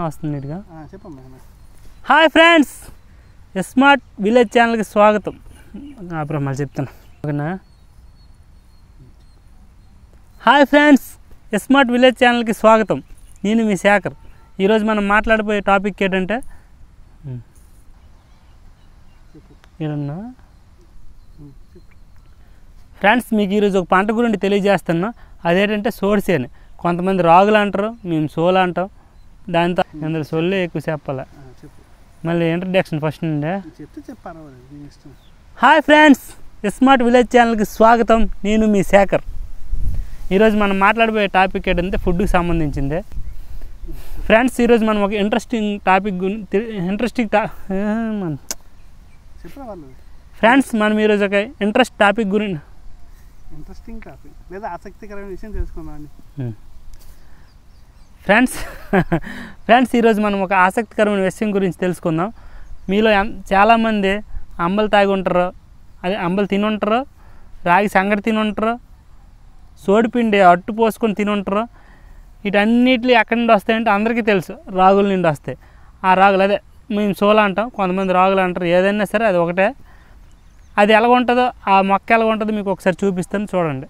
వస్తుందిగా చెప్పమ్మా. Hi friends, smart village ఛానల్కి స్వాగతం. మళ్ళీ చెప్తాను ఓకేనా. హాయ్ ఫ్రెండ్స్, స్మార్ట్ విలేజ్ ఛానల్కి స్వాగతం. నేను మీ శేఖర్. ఈరోజు మనం మాట్లాడిపోయే టాపిక్ ఏంటంటే ఏదన్నా ఫ్రెండ్స్, మీకు ఈరోజు ఒక పంట గురించి తెలియజేస్తున్నా. అదేంటంటే సోడిసేను. కొంతమంది రాగులు అంటారు, మేము సోలు అంటాం. దాంతో అందులో సొల్లే ఎక్కువ చెప్పాలి. మళ్ళీ ఇంట్రడక్షన్ ఫస్ట్ నుండే. హాయ్ ఫ్రెండ్స్, స్మార్ట్ విలేజ్ ఛానల్కి స్వాగతం. నేను మీ శేఖర్. ఈరోజు మనం మాట్లాడిపోయే టాపిక్ ఏంటంటే ఫుడ్కి సంబంధించిందే. ఫ్రెండ్స్, ఈరోజు మనం ఒక ఇంట్రెస్టింగ్ టాపిక్ ఫ్రెండ్స్ మనం ఈరోజు ఒక టాపిక్ గురించి ఇంట్రెస్టింగ్ టాపిక్ లేదా ఆసక్తికరమైన విషయం తెలుసుకుందాం. ఫ్రెండ్స్ ఈరోజు మనం ఒక ఆసక్తికరమైన విషయం గురించి తెలుసుకుందాం. మీలో చాలామంది అంబలు తాగి ఉంటారు, అదే అంబలు తిని ఉంటారు, రాగి సంగటి తిని ఉంటారు, సోడిపిండి అట్టు పోసుకొని తిని ఉంటారు. వీటన్నిటి ఎక్కడి నుండి వస్తాయంటే అందరికీ తెలుసు, రాగుల నుండి వస్తాయి. ఆ రాగులు అదే మేము సోలా అంటాం, కొంతమంది రాగులు అంటారు. ఏదైనా సరే అది ఒకటే. అది ఎలాగ ఉంటుందో, ఆ మొక్క ఎలాగ ఉంటుందో మీకు ఒకసారి చూపిస్తాను, చూడండి.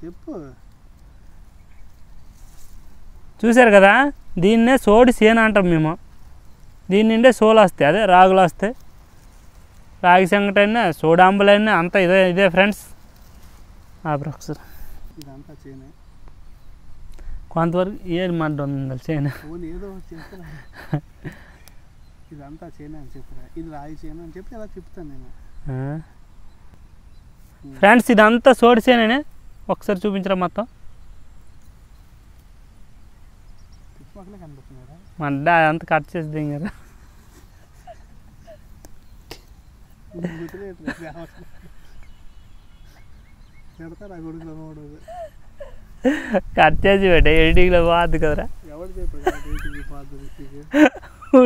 చెప్పు. చూసారు కదా, దీన్నే సోడి సేన అంటాం మేము. దీని నుండే సోలు వస్తాయి, అదే రాగులు వస్తాయి. రాగి సంగటి అయినా సోడాంబులైనా అంతా ఇదే ఫ్రెండ్స్. ఒకసారి ఇదంతా చేనే, కొంతవరకు ఏది మడ్డ ఉంది చేను. ఏదో చెప్తా, ఇదంతా చేనే అని చెప్పురా, ఇది రాగి చేను అని చెప్పి అలా చెప్తాను నేను. ఫ్రెండ్స్ ఇదంతా సోడి సేనే. ఒకసారి చూపించరా మొత్తం. కనిపిస్తున్నారా మడ్డ అంతా కట్ చేసి దిగారా. కట్ చేసి పెట్టే ఎడిటింగ్లో బాగుంది కదరా. ఎవరు చెప్పాడు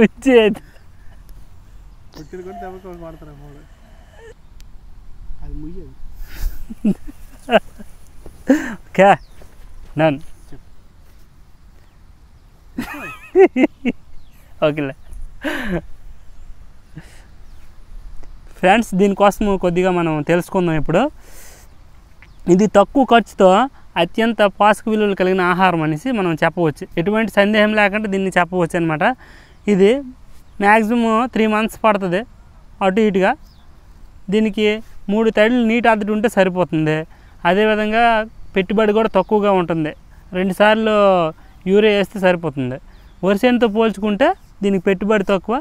వచ్చేది వచ్చిన కూడా దెబ్బకి వాడతారా మూడు. అది ముయ్యదు. ఓకే నన్ను ఓకేలే ఫ్రెండ్స్, దీనికోసం కొద్దిగా మనం తెలుసుకుందాం ఇప్పుడు. ఇది తక్కువ ఖర్చుతో అత్యంత పోషక విలువలు కలిగిన ఆహారం అనేసి మనం చెప్పవచ్చు. ఎటువంటి సందేహం లేకుండా దీన్ని చెప్పవచ్చు అనమాట. ఇది మ్యాక్సిమం 3 months పడుతుంది అటు ఇటుగా. దీనికి 3 తడులు నీటి అద్దడి ఉంటే సరిపోతుంది. అదేవిధంగా పెట్టుబడి కూడా తక్కువగా ఉంటుంది. 2 సార్లు యూరియా వేస్తే సరిపోతుంది. వరిసేనుతో పోల్చుకుంటే దీనికి పెట్టుబడి తక్కువ.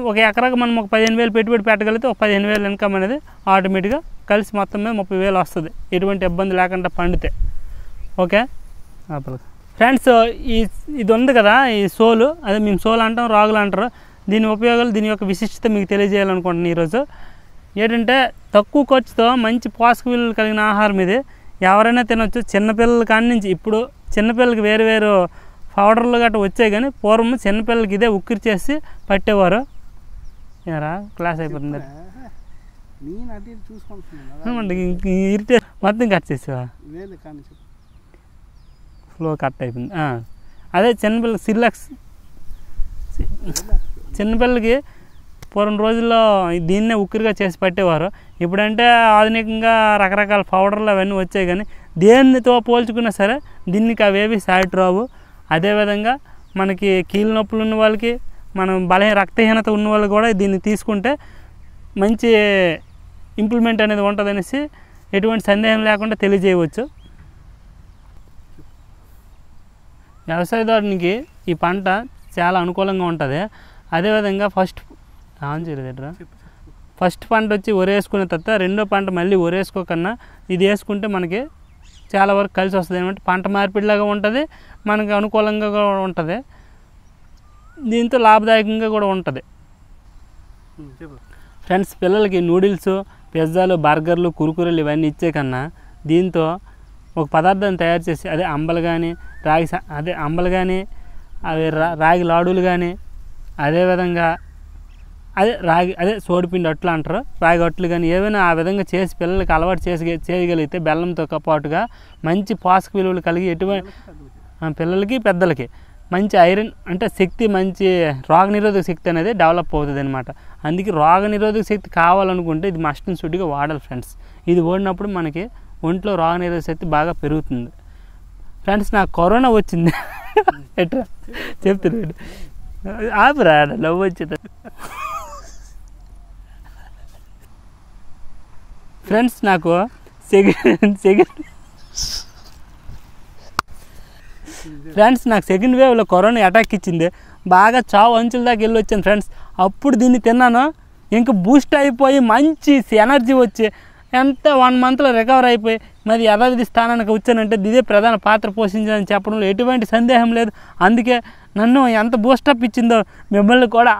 ఒక ఎకరాకు మనం ఒక 15,000 పెట్టుబడి పెట్టగలిగితే ఒక 15,000 ఇన్కమ్ అనేది ఆటోమేటిక్గా కలిసి మొత్తం మీద 30,000 వస్తుంది, ఎటువంటి ఇబ్బంది లేకుండా పండితే. ఓకే ఫ్రెండ్స్, ఇది ఉంది కదా ఈ సోలు, అదే మేము సోలు అంటాం, రాగులు అంటారు. దీని ఉపయోగాలు, దీని యొక్క విశిష్టత మీకు తెలియజేయాలనుకుంటున్నాను ఈరోజు. ఏంటంటే తక్కువ ఖర్చుతో మంచి పోషక విలువలు కలిగిన ఆహారం ఇది. ఎవరైనా తినొచ్చు, చిన్నపిల్లల కాడి నుంచి. ఇప్పుడు చిన్నపిల్లలకి వేరు వేరు పౌడర్లు గట్రా వచ్చాయి, కానీ పూర్వం చిన్నపిల్లలకి ఇదే ఉక్కిరి చేసి పట్టేవారు. ఏరా క్లాస్ అయిపోతుంది ఇరిటేట్ మొత్తం కట్ చేసేవా, ఫ్లో కట్ అయిపోయింది. అదే చిన్నపిల్లలకి సిర్లాక్స్, చిన్నపిల్లలకి పూర్వం రోజుల్లో దీన్నే ఉక్కిరిగా చేసి పట్టేవారు. ఇప్పుడంటే ఆధునికంగా రకరకాల పౌడర్లు అవన్నీ వచ్చాయి, కానీ దేనితో పోల్చుకున్నా సరే దీనికి అవేవి సాటి రావు. అదేవిధంగా మనకి కీళ్ళ నొప్పులు ఉన్న వాళ్ళకి, మనం రక్తహీనత ఉన్న వాళ్ళు కూడా దీన్ని తీసుకుంటే మంచి ఇంప్లిమెంట్ అనేది ఉంటుంది అనేసి ఎటువంటి సందేహం లేకుండా తెలియజేయవచ్చు. వ్యవసాయదారునికి ఈ పంట చాలా అనుకూలంగా ఉంటుంది. అదేవిధంగా ఫస్ట్ పంట వచ్చి వరేసుకునే తర్వాత రెండో పంట మళ్ళీ వరేసుకోకన్నా ఇది వేసుకుంటే మనకి చాలా వరకు కలిసి వస్తుంది అనమాట. పంట మార్పిడిలాగా ఉంటుంది, మనకు అనుకూలంగా కూడా ఉంటుంది, దీంతో లాభదాయకంగా కూడా ఉంటుంది. ఫ్రెండ్స్, పిల్లలకి నూడిల్స్, పిజ్జాలు, బర్గర్లు, కురుకురలు ఇవన్నీ ఇచ్చే కన్నా దీంతో ఒక పదార్థాన్ని తయారు చేసి, అదే అంబలు కానీ రాగి లాడులు కానీ, అదేవిధంగా అదే రాగి అదే సోడిపిండి అట్లు అంటారు, రాగి అట్లు కానీ ఏవైనా ఆ విధంగా చేసి పిల్లలకి అలవాటు చేయగలిగితే బెల్లంతో పాటుగా మంచి పోషక విలువలు కలిగి ఎటువంటి పిల్లలకి పెద్దలకి మంచి ఐరన్ అంటే శక్తి, మంచి రోగనిరోధక శక్తి అనేది డెవలప్ అవుతుంది అనమాట. అందుకే రోగనిరోధక శక్తి కావాలనుకుంటే ఇది మస్ట్ అండ్ షుడ్గా వాడాలి ఫ్రెండ్స్. ఇది వాడినప్పుడు మనకి ఒంట్లో రోగనిరోధక శక్తి బాగా పెరుగుతుంది. ఫ్రెండ్స్ నాకు కరోనా వచ్చింది ఎట్రా చెప్తున్నాడు ఆపురా లవ్ వచ్చింది. ఫ్రెండ్స్ నాకు సెకండ్ వేవ్లో కరోనా అటాక్ ఇచ్చింది. బాగా చావు అంచుల దాకా వెళ్ళి వచ్చాను ఫ్రెండ్స్. అప్పుడు దీన్ని తిన్నాను, ఇంకా బూస్ట్ అయిపోయి మంచి ఎనర్జీ వచ్చి ఎంత 1 monthలో రికవర్ అయిపోయి మరి యథావిధి స్థానానికి వచ్చానంటే ఇదే ప్రధాన పాత్ర పోషించాలని చెప్పడంలో ఎటువంటి సందేహం లేదు. అందుకే నన్ను ఎంత బూస్టప్ ఇచ్చిందో మిమ్మల్ని కూడా